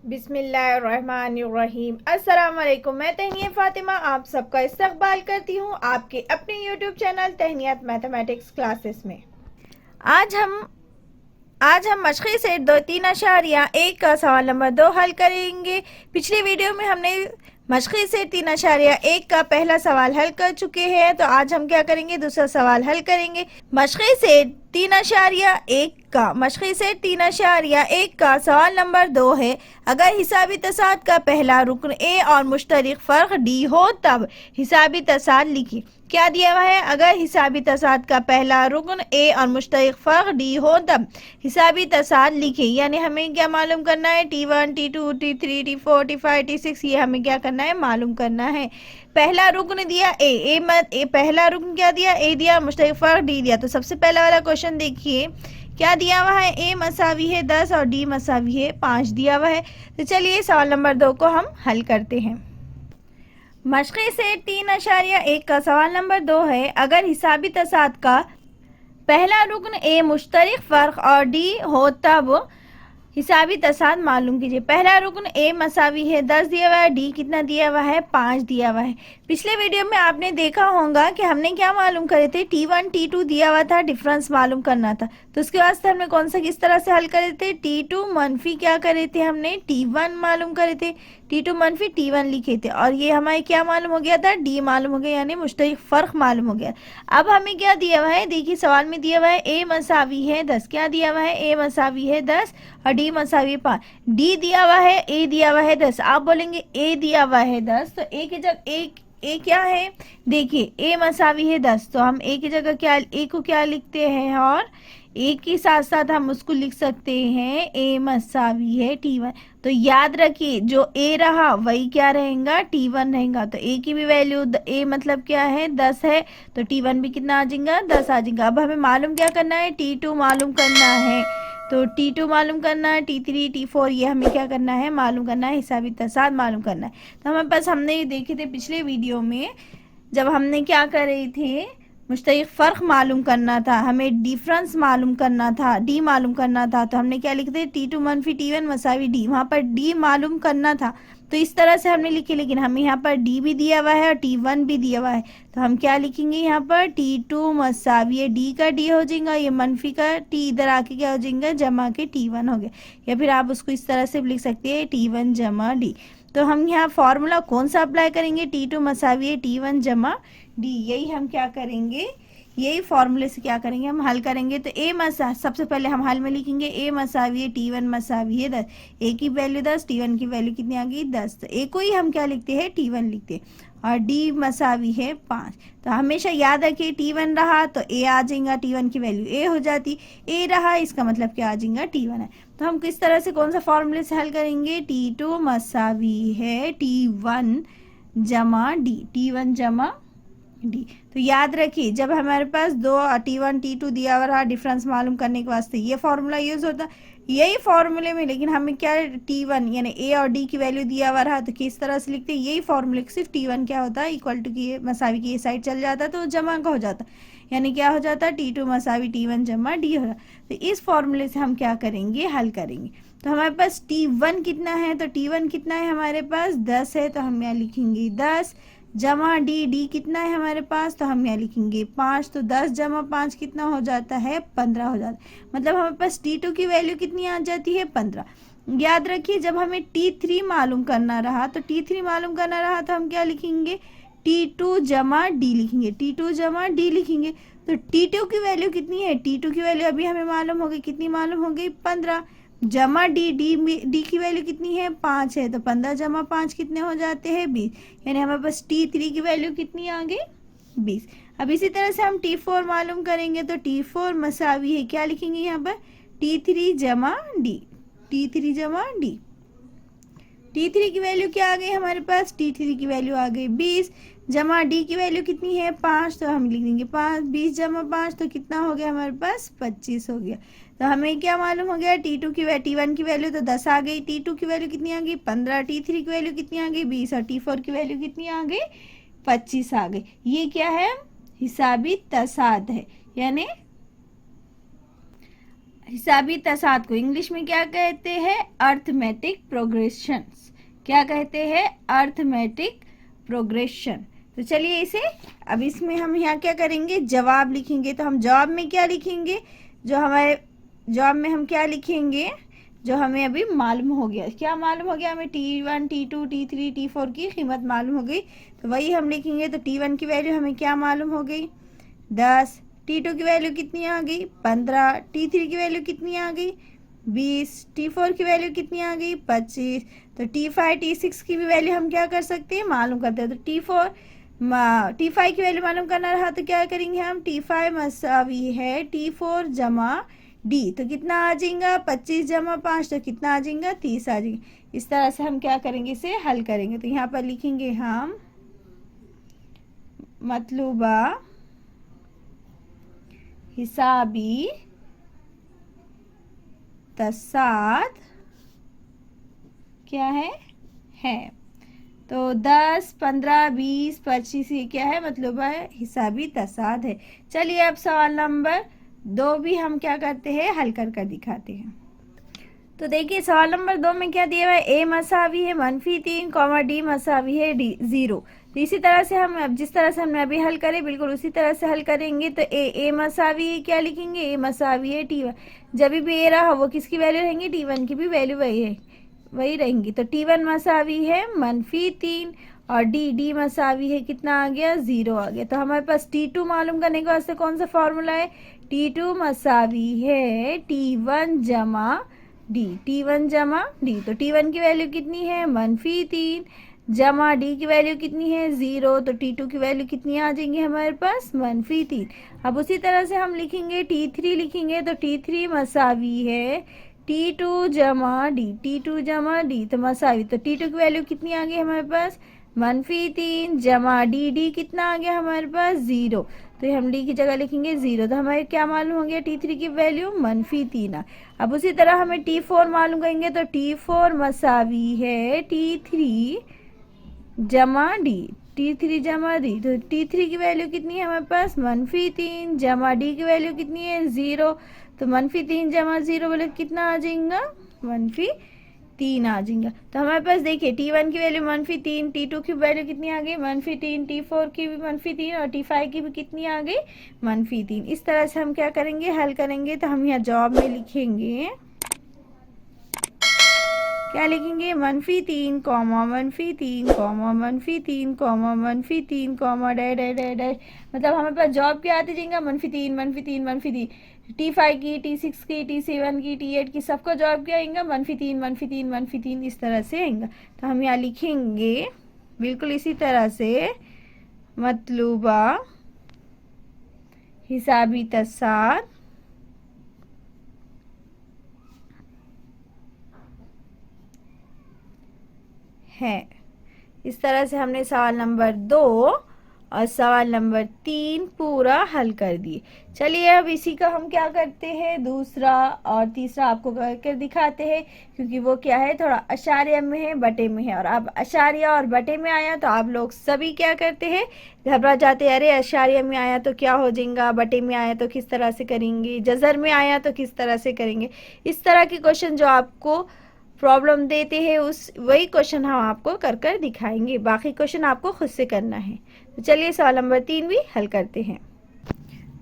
बिस्मिल्लाहिर्रहमानिर्रहीम। अस्सलाम वालेकुम। मैं तहनिया फ़ातिमा आप सबका इस्तकबाल करती हूँ आपके अपने यूट्यूब चैनल तहनियात मैथमेटिक्स क्लासेस में। आज हम मशक़ी सेट 3.1 का सवाल नंबर 2 हल करेंगे। पिछली वीडियो में हमने मशक़ी सेट 3.1 का पहला सवाल हल कर चुके हैं, तो आज हम क्या करेंगे, दूसरा सवाल हल करेंगे। मशक़ी सेट 3.1 का सवाल नंबर 2 है। अगर हिसाबी तसाद का पहला रुकन ए और मुश्तरक फ़र्क डी हो तब हिसाबी तसाद लिखिए। क्या दिया हुआ है? अगर हिसाबी तसाद का पहला रुकन ए और मुश्तरक फ़र्क डी हो तब हिसाबी तसाद लिखिए। यानी हमें क्या मालूम करना है? T1, T2, T3, T4, T5, T6 ये हमें क्या करना है? मालूम करना है। पहला रुकन दिया ए पहला रुकन क्या दिया? ए दिया, मुश्तरक फ़र्क डी दिया। तो सबसे पहला वाला क्वेश्चन देखिए, क्या दिया हुआ है? ए मसावी है 10 और डी मसावी है 5 दिया हुआ है। तो चलिए सवाल नंबर 2 को हम हल करते हैं। मशक़ी सेट 3.1 का सवाल नंबर 2 है। अगर हिसाबी तसाद का पहला रुकन ए मुश्तरक फ़र्क और डी हो तब हिसाबी तसाद मालूम कीजिए। पहला रुकन ए मसावी है 10 दिया हुआ है, डी कितना दिया हुआ है? 5 दिया हुआ है। पिछले वीडियो में आपने देखा होगा कि हमने क्या मालूम करे थे? T1 T2 दिया हुआ था, डिफरेंस मालूम करना था। तो उसके वास्ते हमने कौन सा किस तरह से हल करे थे? T2 मनफी क्या करे थे? हमने T1 मालूम करे थे। T2 मनफी T1 लिखे थे और ये हमारे क्या मालूम हो गया था? डी मालूम हो गया, यानी मुश्तरक फ़र्क मालूम हो गया। अब हमें क्या दिया हुआ है? देखिए सवाल में दिया हुआ है ए मसावी है 10। क्या दिया हुआ है? ए मसावी है 10 और डी मसावी 5। डी दिया हुआ है, ए दिया हुआ है 10। आप बोलेंगे ए दिया हुआ है 10, तो ए की जगह ए क्या है? देखिए ए मसावी है 10, तो हम ए की जगह क्या, ए को क्या लिखते हैं, और ए के साथ साथ हम उसको लिख सकते हैं ए मसावी है T1। तो याद रखिए जो ए रहा वही क्या रहेगा? T1 रहेगा। तो ए की भी वैल्यू, ए मतलब क्या है? 10 है, तो T1 भी कितना आ जाएगा? 10 आ जाएगा। अब हमें मालूम क्या करना है? T2 मालूम करना है। तो T2 मालूम करना है, T3 T4 ये हमें क्या करना है? मालूम करना है, हिसाबी तसाद मालूम करना है। तो हमारे पास हमने देखे थे पिछले वीडियो में, जब हमने क्या कर रहे थे, मुश्तरक फ़र्क मालूम करना था, हमें डिफरेंस मालूम करना था, डी मालूम करना था। तो हमने क्या लिखते? T2 मनफी T1 मसावी डी। वहाँ पर डी मालूम करना था, तो इस तरह से हमने लिखे। लेकिन हमें यहाँ पर डी भी दिया हुआ है और T1 भी दिया हुआ है, तो हम क्या लिखेंगे यहाँ पर? T2 मसावी डी का डी हो जाएगा, ये मनफी का टी इधर आके क्या हो जाएगा? जमा के T1 हो गया। या फिर आप उसको इस तरह से लिख सकते हैं T1 जमा डी। तो हम यहाँ फॉर्मूला कौन सा अप्लाई करेंगे? T2 मसावी T1 जमा डी। यही हम क्या करेंगे? यही फॉर्मूले से क्या करेंगे? हम हल करेंगे। तो ए मसा सबसे पहले हम हल में लिखेंगे ए मसावी है T1 मसावी है 10। ए की वैल्यू 10, T1 की वैल्यू कितनी आ गई? 10। तो ए को ही हम क्या लिखते हैं? T1 लिखते हैं। और डी मसावी है 5। तो हमेशा याद रखिए T1 रहा तो ए आ जाएगा, T1 की वैल्यू ए हो जाती, ए रहा इसका मतलब क्या आ जाएगा? T1 है। तो हम किस तरह से, कौन सा फॉर्मूले से हल करेंगे? T2 मसावी है T1 जमा डी, T1 जमा डी। तो याद रखिए जब हमारे पास दो T1 T2 दिया हुआ रहा, डिफरेंस मालूम करने के वास्ते ये फॉर्मूला यूज़ होता है। यही फॉर्मूले में लेकिन हमें क्या T1 यानी ए और डी की वैल्यू दिया हुआ रहा, तो किस तरह से लिखते हैं? यही फॉर्मूले सिर्फ T1 क्या होता है? इक्वल टू की मसावी की ये साइड चल जाता है, तो जमा का हो जाता, यानी क्या हो जाता है? T2 मसावी T1 जमा डी हो जाता। तो इस फॉर्मूले से हम क्या करेंगे? हल करेंगे। तो हमारे पास T1 कितना है? तो T1 कितना है हमारे पास? 10 है, तो हम यहाँ लिखेंगे 10 जमा डी। डी कितना है हमारे पास? तो हम यहाँ लिखेंगे 5। तो 10 जमा 5 कितना हो जाता है? 15 हो जाता है। मतलब हमारे पास T2 की वैल्यू कितनी आ जाती है? 15। याद रखिए जब हमें T3 मालूम करना रहा, तो T3 मालूम करना रहा तो हम क्या लिखेंगे? T2 जमा डी लिखेंगे, T2 जमा डी लिखेंगे। तो T2 की वैल्यू कितनी है? T2 की वैल्यू अभी हमें मालूम हो गई, कितनी मालूम हो गई? 15 जमा डी। डी की वैल्यू कितनी है? 5 है, तो 15 जमा 5 कितने हो जाते हैं? 20। यानी हमारे पास T3 की वैल्यू कितनी आ गई? 20। अब इसी तरह से हम T4 मालूम करेंगे, तो T4 मसावी है, क्या लिखेंगे यहाँ पर? T3 जमा डी, T3 जमा डी। T3 की वैल्यू क्या आ गई हमारे पास? T3 की वैल्यू आ गई 20 जमा डी की वैल्यू कितनी है? 5। तो हम लिख देंगे 5, 20 जमा 5 तो कितना हो गया हमारे पास? 25 हो गया। तो हमें क्या मालूम हो गया? T1 की वैल्यू तो 10 आ गई, T2 की वैल्यू कितनी आ गई? 15, T3 की वैल्यू कितनी आ गई? 20 और T4 की वैल्यू कितनी आ गई? 25 आ गई। ये क्या है? हिसाबी तसाद है, यानी हिसाबी तसाद को इंग्लिश में क्या कहते हैं? Arithmetic progressions. क्या कहते हैं? Arithmetic progression. तो चलिए इसे अब इसमें हम यहाँ क्या करेंगे? जवाब लिखेंगे। तो हम जवाब में क्या लिखेंगे? जो हमारे जवाब में हम क्या लिखेंगे? जो हमें अभी मालूम हो गया। क्या मालूम हो गया हमें? T1 T2 T3 T4 की कीमत मालूम हो गई, तो वही हम लिखेंगे। तो T1 की वैल्यू हमें क्या मालूम हो गई? 10। T2 की वैल्यू कितनी आ गई? 15। T3 की वैल्यू कितनी आ गई? 20। T4 की वैल्यू कितनी आ गई? 25। तो T5 T6 की भी वैल्यू हम क्या कर सकते हैं? मालूम करते हैं। तो T5 की वैल्यू मालूम करना रहा तो क्या करेंगे हम? T5 मसावी है T4 जमा डी। तो कितना आ जाएगा? 25 जमा 5 तो कितना आ जाएगा? 30 आ जाएगा। इस तरह से हम क्या करेंगे? इसे हल करेंगे। तो यहाँ पर लिखेंगे हम मतलूबा हिसाबी तसाद क्या है। तो 10 15 20 25 ये क्या है? मतलब है हिसाबी तसाद है। चलिए अब सवाल नंबर 2 भी हम क्या करते हैं? हल कर दिखाते हैं। तो देखिए सवाल नंबर 2 में क्या दिया हुआ है? ए मसावी है -3 कॉमा डी मसावी है D0। तो इसी तरह से हम अब जिस तरह से हमने अभी हल करे बिल्कुल उसी तरह से हल करेंगे। तो ए मसावी क्या लिखेंगे? ए मसावी है T1। जब भी ए रहा वो किसकी वैल्यू रहेंगी? T1 की भी वैल्यू वही रहेंगी। तो T1 मसावी है -3 और डी मसावी है कितना आ गया? 0 आ गया। तो हमारे पास T2 मालूम करने के वास्ते कौन सा फॉर्मूला है? T2 मसावी है T1 जमा डी। T1 जमा डी। तो T1 की वैल्यू कितनी है? -3 जमा डी की वैल्यू कितनी है? 0। तो T2 की वैल्यू कितनी आ जाएंगी हमारे पास? -3। अब उसी तरह से हम लिखेंगे T3 लिखेंगे। तो T3 मसावी है T2 जमा डी। T2 जमा डी तो मसावी। तो T2 की वैल्यू कितनी आ गई हमारे पास? -3 जमा डी कितना आ गया हमारे पास? 0। तो हम डी की जगह लिखेंगे 0। तो हमें क्या मालूम हो गया? T3 की वैल्यू -3। अब उसी तरह हमें T4 मालूम करेंगे। तो T4 मसावी है T3 जमा डी। T3 जमा डी। तो T3 की वैल्यू कितनी है हमारे पास? -3 जमा डी की वैल्यू कितनी है? 0। तो -3 जमा 0 बोले कितना आ जाएगा? -3 आ जाएगा। तो हमारे पास देखिए T1 की वैल्यू -3, T2 की वैल्यू कितनी आ गई? -3, T4 की भी -3 और T5 की भी कितनी आ गई? -3। इस तरह से हम क्या करेंगे? हल करेंगे। तो हम यहाँ जवाब में लिखेंगे क्या लिखेंगे? -3 comma -3 comma -3 comma -3 comma dash. मतलब हमारे पास जॉब क्या आती जाएगा? -3 -3 T5 की T6 की T7 की T8 की सबको जॉब क्या आएगा? -3 इस तरह से आएगा। तो हम यहाँ लिखेंगे बिल्कुल इसी तरह से मतलूबा हिसाबी तसाद है। इस तरह से हमने सवाल नंबर 2 और सवाल नंबर 3 पूरा हल कर दिए। चलिए अब इसी का हम क्या करते हैं? दूसरा और तीसरा आपको करके दिखाते हैं, क्योंकि वो क्या है? थोड़ा अशारिया में है, बटे में है। और अब अशारिया और बटे में आया तो आप लोग सभी क्या करते हैं? घबरा जाते हैं, अरे अशारिया में आया तो क्या हो जाएगा, बटे में आया तो किस तरह से करेंगे, जजर में आया तो किस तरह से करेंगे। इस तरह के क्वेश्चन जो आपको प्रॉब्लम देते हैं उस वही क्वेश्चन हम आपको कर दिखाएंगे। बाकी क्वेश्चन आपको खुद से करना है। तो चलिए सवाल नंबर 3 भी हल करते हैं।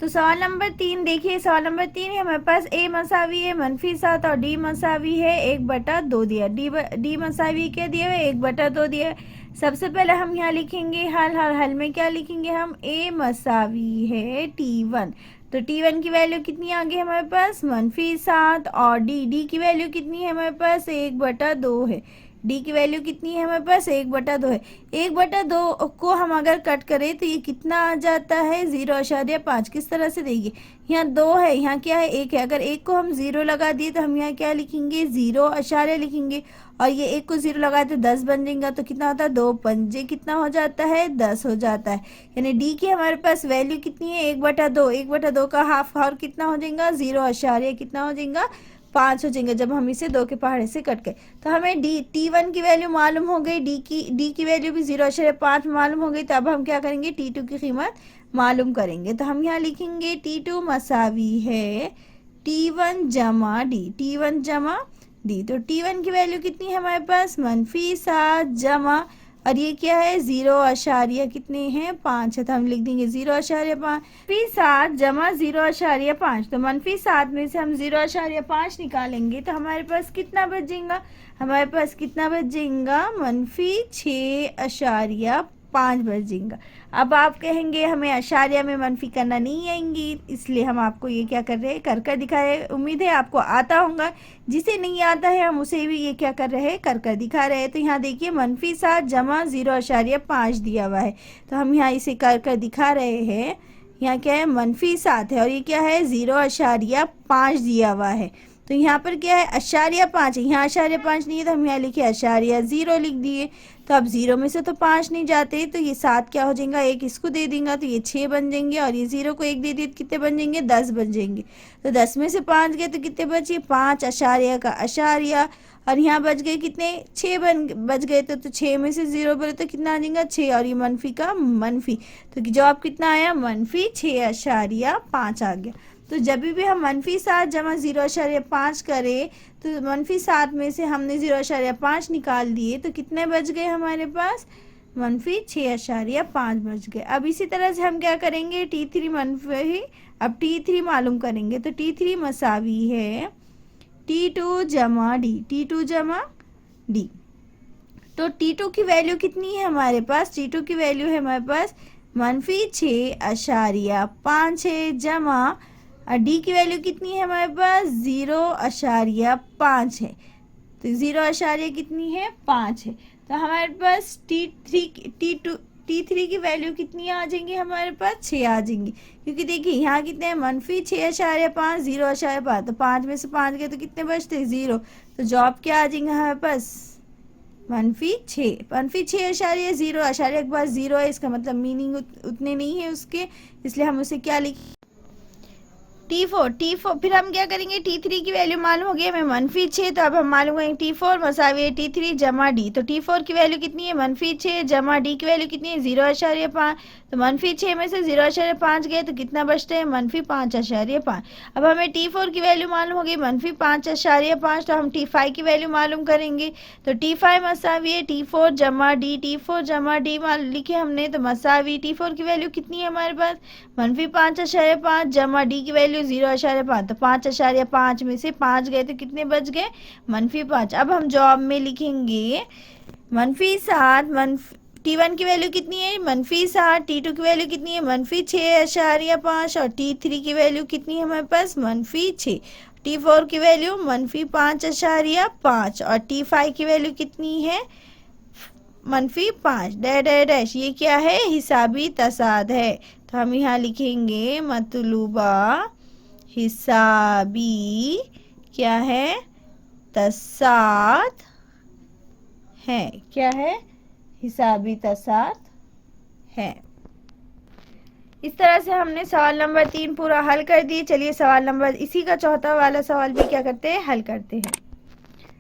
तो सवाल नंबर 3 देखिए, सवाल नंबर 3 है हमारे पास ए मसावी है -7 और डी मसावी है 1/2 दिया। डी मसावी क्या दिया है? 1/2 दिया है। सबसे पहले हम यहाँ लिखेंगे हल में क्या लिखेंगे हम? ए मसावी है T1। तो T1 की वैल्यू कितनी आ गई हमारे पास? -7 और डी की वैल्यू कितनी है हमारे पास? 1/2 है। डी की वैल्यू कितनी है हमारे पास? 1/2 है। 1/2 को हम अगर कट करें तो ये कितना आ जाता है? 0.5। किस तरह से देखिए, यहाँ 2 है, यहाँ क्या है? 1 है। अगर 1 को हम 0 लगा दिए तो हम यहाँ क्या लिखेंगे? 0 लिखेंगे। और ये 1 को 0 लगाए तो 10 बन जाएगा। तो कितना होता है? 2 पंजे कितना हो जाता है? 10 हो जाता है। यानी डी की हमारे पास वैल्यू कितनी है? 1/2। 1/2 का हाफ और कितना हो जाएगा? 0 कितना हो जाएगा? 5 हो जाएंगे जब हम इसे 2 के पहाड़े से कट गए। तो हमें T1 की वैल्यू मालूम हो गई, डी की वैल्यू भी 0.5 मालूम हो गई। तो अब हम क्या करेंगे? T2 की कीमत मालूम करेंगे। तो हम यहाँ लिखेंगे T2 मसावी है T1 जमा डी, T1 जमा डी। तो T1 की वैल्यू कितनी है हमारे पास -7 जमा, और ये क्या है 0 कितने हैं 5 है, तो हम लिख देंगे 0.5। -7 जमा 0.5, तो -7 में से हम 0.5 निकालेंगे तो हमारे पास कितना बचेगा, हमारे पास कितना बचेगा -6.5 बचेगा। अब आप कहेंगे हमें अशारिया में मनफी करना नहीं आएंगी, इसलिए हम आपको ये क्या कर रहे हैं कर कर दिखा रहे हैं। उम्मीद है आपको आता होगा, जिसे नहीं आता है हम उसे भी ये क्या कर रहे हैं कर कर दिखा रहे हैं। तो यहाँ देखिए -7 जमा 0.5 दिया हुआ है, तो हम यहाँ इसे कर कर दिखा रहे हैं। यहाँ क्या है -7 है और ये क्या है 0.5 दिया हुआ है। तो यहाँ पर क्या है *5 है, यहाँ *5 नहीं है तो हम यहाँ लिखे *0 लिख दिए। तो अब 0 में से तो 5 नहीं जाते, तो ये 7 क्या हो जाएगा, एक इसको दे देंगे तो ये 6 बन जाएंगे, और ये 0 को 1 दे दिए तो कितने बन जाएंगे 10 बन जाएंगे। तो 10 में से 5 गए तो कितने बचे 5 अशारिया का अशारिया, और यहाँ बच गए कितने 6 बच गए, तो 6 में से 0 बोले तो कितना आ जाएगा 6, और ये मनफी का मनफी, तो जवाब कितना आया -6.5 आ गया। तो जब भी हम -7 जमा 0.5 करें तो -7 में से हमने 0.5 निकाल दिए तो कितने बच गए हमारे पास -6.5 बच गए। अब इसी तरह से हम क्या करेंगे T3 मनफी, अब T3 मालूम करेंगे तो T3 मसावी है T2 जमा डी, T2 जमा डी। तो T2 की वैल्यू कितनी है हमारे पास, T2 की वैल्यू है हमारे पास -6.5 है जमा, और डी की वैल्यू कितनी है हमारे पास 0.5 है, तो 0 कितनी है 5 है। तो हमारे पास T3 की वैल्यू कितनी आ जाएंगी हमारे पास 6 आ जाएंगी, क्योंकि देखिए यहाँ कितने हैं -6.5 0.5, तो 5 में से 5 गए तो कितने बचते 0, तो जवाब क्या आ जाएंगे हमारे पास -6 0.0 के पास 0 है, इसका मतलब मीनिंग उतने नहीं है उसके, इसलिए हम उसे क्या लिखें T4। फिर हम क्या करेंगे T3 की वैल्यू मालूम हो गई हमें -6, तो अब हम मालूम करेंगे T4 मसावी है T3 जमा डी। तो T4 की वैल्यू कितनी है -6 जमा डी की वैल्यू कितनी है 0.5, तो -6 में से 0.5 गए तो कितना बचते हैं -5.5। अब हमें T4 की वैल्यू मालूम हो गई -5.5, तो हम T5 की वैल्यू मालूम करेंगे। तो T5 मसावी है T4 जमा डी, T4 जमा डी लिखे हमने, तो मसावी T4 की वैल्यू कितनी है हमारे पास -5.5 जमा डी की वैल्यू 0.5, तो 5.5 में से 5 गए तो कितने बच गए -5। अब हम जवाब में लिखेंगे -7 T1 की वैल्यू कितनी है -7, T2 की वैल्यू कितनी है -6.5, और T3 की वैल्यू कितनी है हमारे पास -6, T4 की वैल्यू -5.5, और T5 की वैल्यू कितनी है -5 डैश। ये क्या है हिसाबी तसाद है, तो हम यहाँ लिखेंगे मतलूबा हिसाबी क्या है तसाद है, क्या है हिसाबी तसाद है। इस तरह से हमने सवाल नंबर 3 पूरा हल कर दिए। चलिए सवाल नंबर इसी का चौथा वाला सवाल भी क्या करते हैं हल करते हैं।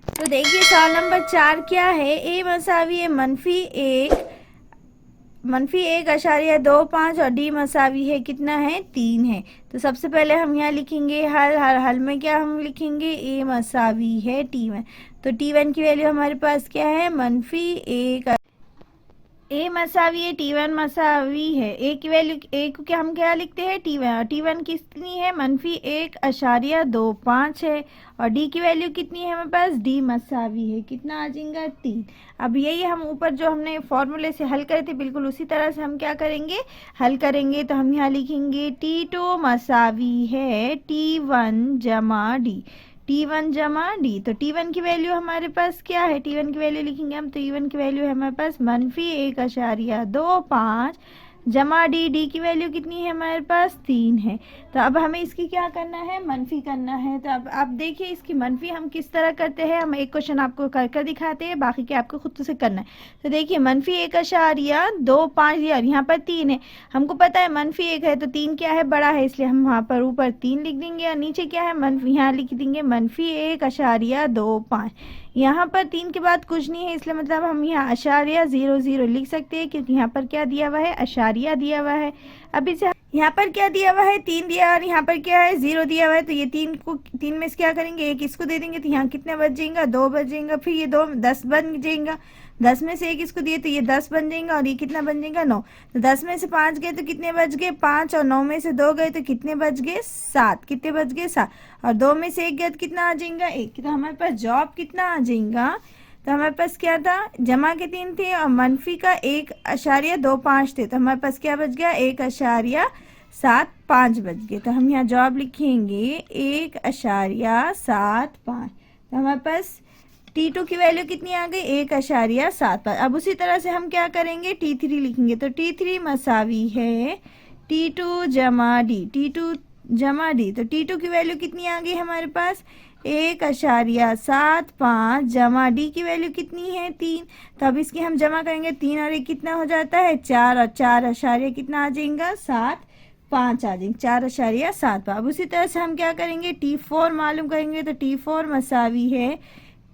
तो देखिए सवाल नंबर 4 क्या है, ए मसावी है -1.25 और डी मसावी है कितना है 3 है। तो सबसे पहले हम यहाँ लिखेंगे हल में क्या हम लिखेंगे ए मसावी है T1, तो T1 की वैल्यू हमारे पास क्या है -1, ए मसावी है T1 मसावी है ए की वैल्यू ए को क्या हम क्या लिखते हैं T1, और T1 कितनी है -1.25 है, और डी की वैल्यू कितनी है हमारे पास डी मसावी है कितना आ जाएगा 3। अब यही हम ऊपर जो हमने फॉर्मूले से हल करे थे बिल्कुल उसी तरह से हम क्या करेंगे हल करेंगे। तो हम यहाँ लिखेंगे T2 मसावी है T1 जमा डी, T1 जमा डी। तो T1 की वैल्यू हमारे पास क्या है, T1 की वैल्यू लिखेंगे हम, तो T1 की वैल्यू है हमारे पास -1.25 जमा डी, डी की वैल्यू कितनी है हमारे पास 3 है। तो अब हमें इसकी क्या करना है मनफी करना है। तो अब आप देखिए इसकी मनफी हम किस तरह करते हैं, हम एक क्वेश्चन आपको कर कर दिखाते हैं, बाकी के आपको खुद से करना है। तो देखिए -1.25 दिया और यहाँ पर 3 है, हमको पता है -1 है तो 3 क्या है बड़ा है, इसलिए हम वहाँ पर ऊपर 3 लिख देंगे, और नीचे क्या है यहाँ लिख देंगे -1.25। यहाँ पर 3 के बाद कुछ नहीं है, इसलिए मतलब हम यहाँ *00 लिख सकते हैं, क्योंकि यहाँ पर क्या दिया हुआ है अशारिया दिया हुआ है। अब इसे यहाँ पर क्या दिया हुआ है 3 दिया और यहाँ पर क्या है 0 दिया हुआ है। तो ये 3 में से क्या करेंगे, एक इसको दे देंगे तो यहाँ कितने बच जाएगा 2 बच जाएगा। फिर ये 2 10 बन जाएगा, 10 में से एक इसको दिए तो ये 10 बन जाएगा और ये कितना बन जाएगा 9। तो 10 में से 5 गए तो कितने बच गए 5 और 9 में से 2 गए तो कितने बच गए 7। कितने बच गए 7 और 2 में से 1 गया तो कितना आ जाएगा 1। तो हमारे पास जवाब कितना आ जाएगा, तो हमारे पास क्या था जमा के 3 थे और मनफी का 1.25 थे। तो हमारे पास क्या बच गया 1.75 बच गए। तो हम यहाँ जवाब लिखेंगे 1.75। तो हमारे पास T2 की वैल्यू कितनी आ गई 1.75। अब उसी तरह से हम क्या करेंगे T3 लिखेंगे। तो T3 मसावी है T2 जमा D, T2 जमा D। तो T2 की वैल्यू कितनी आ गई हमारे पास 1.75 जमा D की वैल्यू कितनी है 3। तो अब इसकी हम जमा करेंगे 3 और 1 कितना हो जाता है 4 और 4 अशारिया कितना आ जाएगा 7 5 आ जाएंगे 4.75। अब उसी तरह से हम क्या करेंगे T4 मालूम करेंगे। तो T4 मसावी है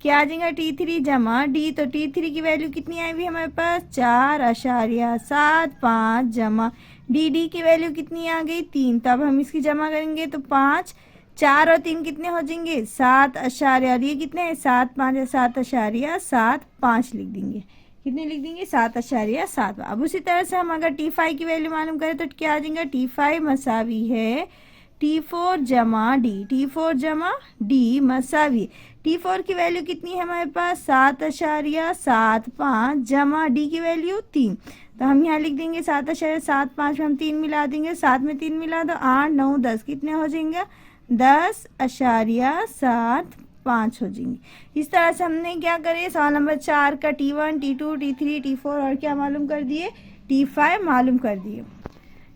क्या आ जाएगा T3 जमा D। तो T3 की वैल्यू कितनी आई हुई हमारे पास 4.75 जमा D की वैल्यू कितनी आ गई 3। तो अब हम इसकी जमा करेंगे तो 5 4 और 3 कितने हो जाएंगे 7 अशारिया और ये कितने हैं 7 5 7.75 लिख देंगे। कितने लिख देंगे 7.7। अब उसी तरह से हम अगर T5 की वैल्यू मालूम करें तो क्या आ जाएगा T5 मसावी है T4 जमा D, T4 जमा D मसावी। T4 की वैल्यू कितनी है हमारे पास 7.75 जमा D की वैल्यू 3। तो हम यहाँ लिख देंगे 7.75 में हम 3 मिला देंगे, 7 में 3 मिला तो 8 9 10 कितने हो जाएंगे 10.75 हो जाएंगे। इस तरह से हमने क्या करे सवाल नंबर 4 का T1 T2 T3 T4 और क्या मालूम कर दिए T5 मालूम कर दिए।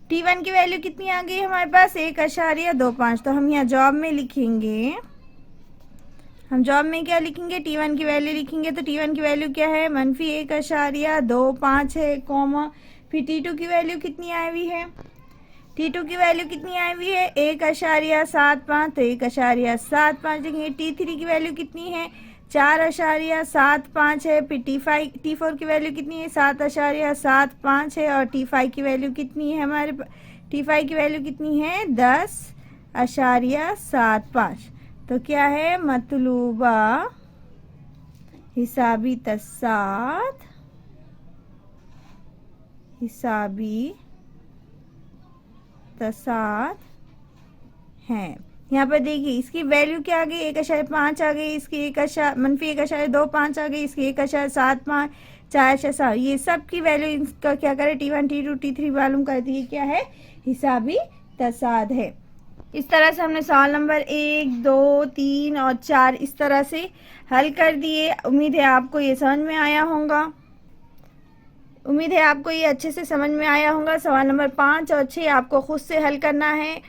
T1 की वैल्यू कितनी आ गई हमारे पास 1.25। तो हम यहाँ जवाब में लिखेंगे, हम जवाब में क्या लिखेंगे T1 की वैल्यू लिखेंगे। तो T1 की वैल्यू क्या है -1.25 है कॉमा। फिर T2 की वैल्यू कितनी आई हुई है T2 की वैल्यू कितनी आई हुई है 1.75। तो 1.75 लिखेंगे। T3 की वैल्यू कितनी है 4.75 है। फिर T4 की वैल्यू कितनी है 7.75 है और T5 की वैल्यू कितनी है हमारे T5 की वैल्यू कितनी है 10.75। तो क्या है मतलूबा हिसाबी तसाद है। यहाँ पर देखिए इसकी वैल्यू क्या आ गई 1.5 आ गई, इसकी -1.25 आ गई, इसकी 1.75 4.7 ये सब की वैल्यू इसका क्या करे T1 T2 T3 मालूम करती है क्या है हिसाबी तसाद है। इस तरह से हमने सवाल नंबर 1 2 3 और 4 इस तरह से हल कर दिए। उम्मीद है आपको ये समझ में आया होगा, उम्मीद है आपको ये अच्छे से समझ में आया होगा। सवाल नंबर 5 और 6 आपको खुद से हल करना है।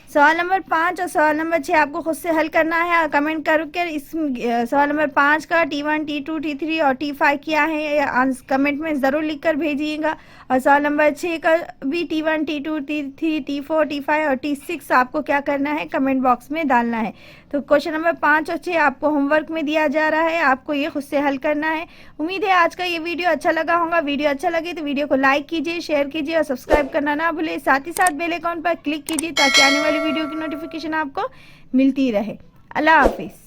सवाल नंबर 5 और सवाल नंबर 6 आपको खुद से हल करना है और कमेंट करके इस सवाल नंबर 5 का T1 T2 T3 और T5 क्या है कमेंट में ज़रूर लिखकर भेजिएगा। और सवाल नंबर 6 का भी T1 T2 T3 T4 T5 और T6 आपको क्या करना है कमेंट बॉक्स में डालना है। तो क्वेश्चन नंबर 5 और 6 आपको होमवर्क में दिया जा रहा है, आपको ये खुद से हल करना है। उम्मीद है आज का ये वीडियो अच्छा लगा होगा। वीडियो अच्छा लगे तो वीडियो को लाइक कीजिए, शेयर कीजिए और सब्सक्राइब करना ना भूलिए। साथ ही साथ बेल आइकॉन पर क्लिक कीजिए ताकि आने वाली वीडियो की नोटिफिकेशन आपको मिलती रहे। अल्लाह हाफिज़।